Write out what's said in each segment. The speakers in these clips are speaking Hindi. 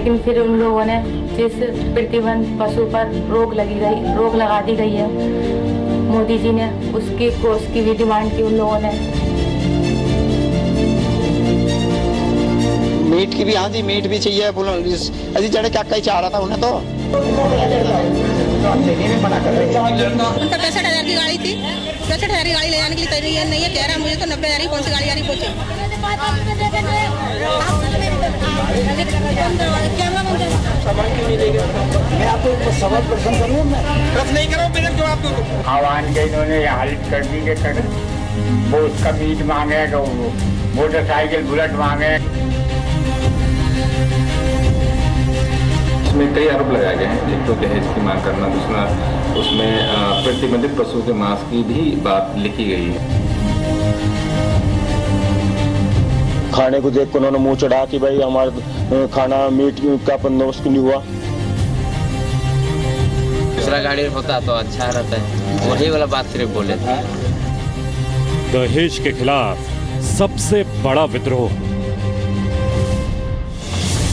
लेकिन फिर उन लोगों ने जिस प्रतिबंध पशु पर रोक लगा दी गई है, मोदी जी ने उसकी भी डिमांड की उन लोगों ने। मीट की भी, हाँ जी मीट भी चाहिए। अजी जड़े क्या कहीं चाह रहा था उन्हें तो उनका 65,000 की गाड़ी थी, 65,000 की गाड़ी ले जाने के लिए तैयार नहीं है। कह रहा मुझे तो 90,000 की कौन सी गाड़ी आ रही पहुंचे। मैं आपको सवाल प्रश्न करूँ, मैं प्रश्न नहीं करो, मेरे जवाब दो। आह्वान के इन्होंने हालत कर दी कि वो उसका मीट मांगे, तो मोटरसाइकिल बुलेट मांगे। उसमें कई आरोप लगाए गए हैं। एक तो दहेज की मांग करना, दूसरा उसमें प्रतिबंधित पशुओं के मांस की भी बात लिखी गई है। खाने को देख कर उन्होंने मुंह चढ़ा कि भाई हमारा खाना मीट का बंदोबस्त नहीं हुआ। दूसरा गाड़ी होता तो अच्छा रहता है, वही वाला बात सिर्फ बोले थे। दहेज के खिलाफ सबसे बड़ा विद्रोह।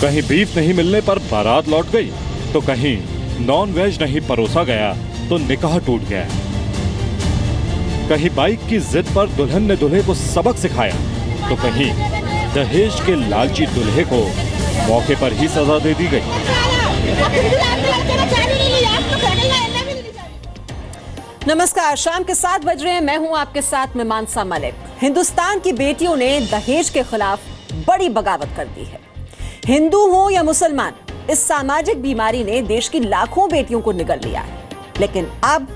कहीं बीफ नहीं मिलने पर बारात लौट गई, तो कहीं नॉन वेज नहीं परोसा गया तो निकाह टूट गया। कहीं बाइक की जिद पर दुल्हन ने दूल्हे को सबक सिखाया, तो कहीं दहेज के लालची दूल्हे को मौके पर ही सजा दे दी गई। नमस्कार, शाम के 7 बज रहे हैं। मैं हूं आपके साथ में मानसा मलिक। हिंदुस्तान की बेटियों ने दहेज के खिलाफ बड़ी बगावत कर दी है। हिंदू हो या मुसलमान, इस सामाजिक बीमारी ने देश की लाखों बेटियों को निगल लिया है। लेकिन अब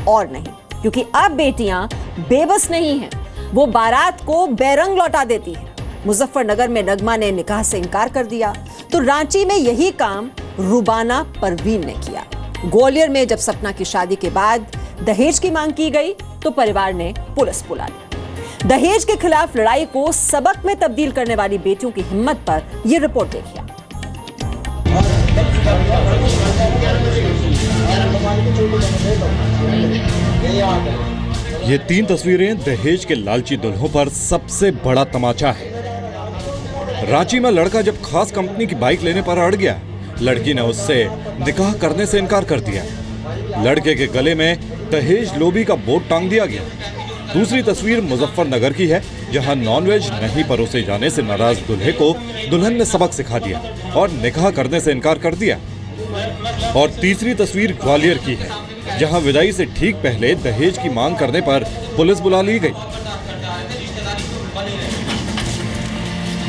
और नहीं, क्योंकि अब बेटियां बेबस नहीं हैं, वो बारात को बेरंग लौटा देती हैं। मुजफ्फरनगर में नगमा ने निकाह से इनकार कर दिया, तो रांची में यही काम रुबाना परवीन ने किया। ग्वालियर में जब सपना की शादी के बाद दहेज की मांग की गई, तो परिवार ने पुलिस बुला ली। दहेज के खिलाफ लड़ाई को सबक में तब्दील करने वाली बेटियों की हिम्मत पर यह रिपोर्ट देखिए। ये 3 तस्वीरें दहेज के लालची दुल्हों पर सबसे बड़ा तमाचा है। रांची में लड़का जब खास कंपनी की बाइक लेने पर अड़ गया, लड़की ने उससे निकाह करने से इनकार कर दिया। लड़के के गले में दहेज लोभी का बोर्ड टांग दिया गया। दूसरी तस्वीर मुजफ्फरनगर की है, जहां नॉनवेज नहीं परोसे जाने से नाराज दूल्हे को दुल्हन ने सबक सिखा दिया और निकाह करने से इनकार कर दिया। और तीसरी तस्वीर ग्वालियर की है, जहां विदाई से ठीक पहले दहेज की मांग करने पर पुलिस बुला ली गई।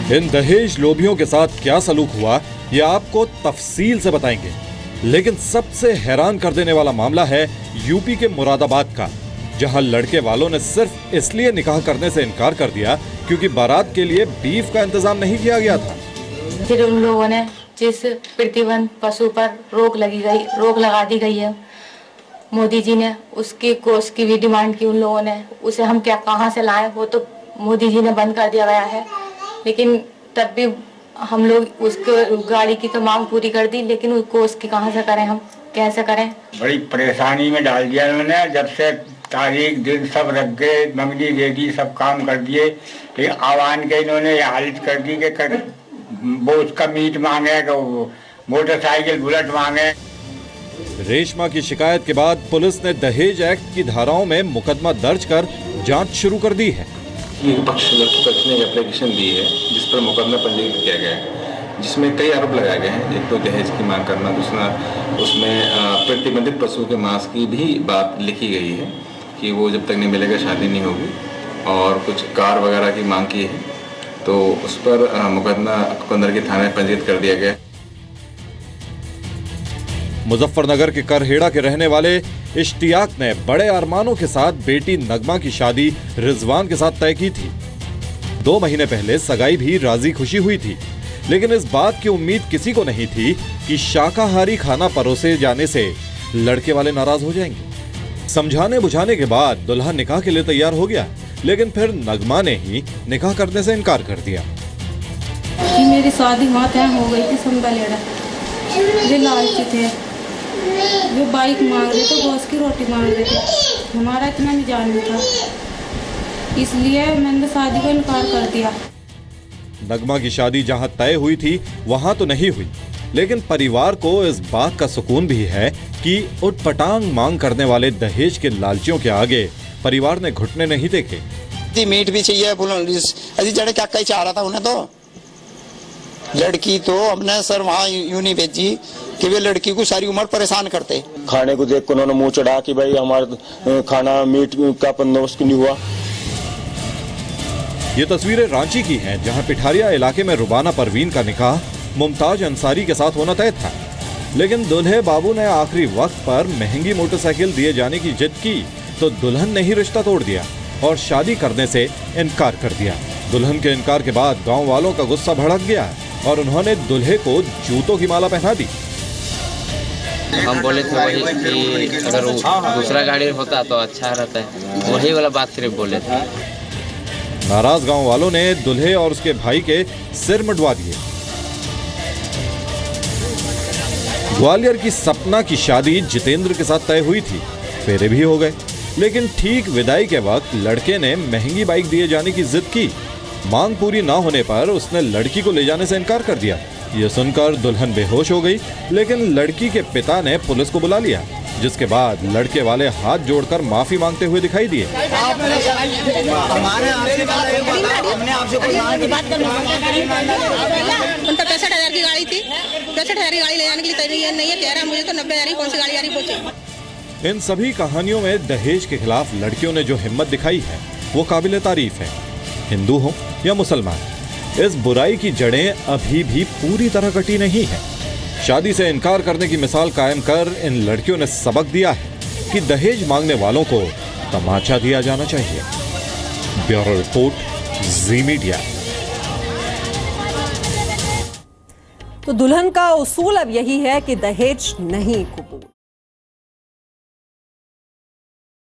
इन दहेज लोभियों के साथ क्या सलूक हुआ, यह आपको तफसील से बताएंगे। लेकिन सबसे हैरान कर देने वाला मामला है यूपी के मुरादाबाद का, जहां लड़के वालों ने सिर्फ इसलिए निकाह करने से इनकार कर दिया क्योंकि बारात के लिए बीफ का इंतजाम नहीं किया गया था। फिर उन लोगों ने जिस प्रतिबंध पशु पर रोक लगा दी गई है, मोदी जी ने उसकी भी डिमांड की उन लोगों ने। उसे हम कहाँ से लाएं, वो तो मोदी जी ने बंद कर दिया गया है। लेकिन तब भी हम लोग उसको गाड़ी की तो मांग पूरी कर दी, लेकिन उसको उसकी कहाँ से करें, हम कैसे करें। बड़ी परेशानी में डाल दिया उन्होंने। जब से तारीख दिन सब रख गए, मंगनी दे दी, सब काम कर दिए, लेकिन आह्वान के इन्होंने हालत कर दी कि वो उसका मीट मांगे, तो मोटरसाइकिल बुलेट मांगे। रेशमा की शिकायत के बाद पुलिस ने दहेज एक्ट की धाराओं में मुकदमा दर्ज कर जांच शुरू कर दी है। लड़की पक्ष ने एक एप्लीकेशन दी है जिस पर मुकदमा पंजीकृत किया गया है, जिसमें कई आरोप लगाए गए हैं। एक तो दहेज की मांग करना, दूसरा उसमें प्रतिबंधित पशुओं के मांस की भी बात लिखी गई है कि वो जब तक नहीं मिलेगा शादी नहीं होगी, और कुछ कार वगैरह की मांग की है, तो उस पर मुकदमा कुंदर के थाने में पंजीकृत कर दिया गया। मुजफ्फरनगर के करहेड़ा के रहने वाले इश्तियाक ने बड़े अरमानों के साथ बेटी नगमा की शादी रिजवान के साथ तय की थी। 2 महीने पहले सगाई भी राजी खुशी हुई थी, लेकिन इस बात की उम्मीद किसी को नहीं थी कि शाकाहारी खाना परोसे जाने से लड़के वाले नाराज हो जाएंगे। समझाने बुझाने के बाद दुल्हा निकाह के लिए तैयार हो गया, लेकिन फिर नगमा ने ही निकाह करने से इनकार कर दिया। मेरी शादी वहाँ तय हो गई थी, संभालेड़ा वे लालची थे, वे बाइक मांग रहे थे, गोश्त की रोटी मांग रहे थे। हमारा इतना नहीं जानना था, इसलिए मैंने शादी को इनकार कर दिया। नगमा की शादी जहां तय हुई थी वहां तो नहीं हुई, लेकिन परिवार को इस बात का सुकून भी है कि उटपटांग मांग करने वाले दहेज के लालचियों के आगे परिवार ने घुटने नहीं देखे। मीट भी चाहिए अजी जड़े क्या कहीं चाह रहा था उन्हें, तो लड़की तो हमने सर वहाँ यूं नहीं भेजी कि वे लड़की को सारी उम्र परेशान करते। खाने को देख उन्होंने मुंह चढ़ा कि भाई हमारा खाना मीट का बंदोबस्त नहीं हुआ। ये तस्वीरें रांची की हैं, जहां पिठारिया इलाके में रुबाना परवीन का निकाह मुमताज अंसारी के साथ होना तय था, लेकिन दुल्हे बाबू ने आखिरी वक्त पर महंगी मोटरसाइकिल दिए जाने की जिद की तो दुल्हन ने ही रिश्ता तोड़ दिया और शादी करने से इनकार कर दिया। दुल्हन के इनकार के बाद गांव वालों का गुस्सा भड़क गया और उन्होंने दूल्हे को जूतों की माला पहना दी। हम बोले थे वही कि अगर दूसरा गाड़ी होता तो अच्छा रहता है, वही वाला बात सिर्फ बोले थे। नाराज गांव वालों ने दूल्हे और उसके भाई के सिर मुंडवा दिए। ग्वालियर की सपना की शादी जितेंद्र के साथ तय हुई थी, फेरे भी हो गए, लेकिन ठीक विदाई के वक्त लड़के ने महंगी बाइक दिए जाने की जिद की। मांग पूरी ना होने पर उसने लड़की को ले जाने से इनकार कर दिया। ये सुनकर दुल्हन बेहोश हो गई, लेकिन लड़की के पिता ने पुलिस को बुला लिया, जिसके बाद लड़के वाले हाथ जोड़कर माफी मांगते हुए दिखाई दिए। उनका 65,000 की गाड़ी थी, 65,000 की गाड़ी ले जाने के लिए तैयार नहीं है, कह रहा है मुझे तो 90,000 की कौन सी गाड़ी आ रही पहुंचे। इन सभी कहानियों में दहेज के खिलाफ लड़कियों ने जो हिम्मत दिखाई है वो काबिले तारीफ है, हिंदू हो या मुसलमान। इस बुराई की जड़ें अभी भी पूरी तरह कटी नहीं है। शादी से इनकार करने की मिसाल कायम कर इन लड़कियों ने सबक दिया है कि दहेज मांगने वालों को तमाचा दिया जाना चाहिए। ब्यूरो रिपोर्ट, जी मीडिया। तो दुल्हन का उसूल अब यही है कि दहेज नहीं कबूल।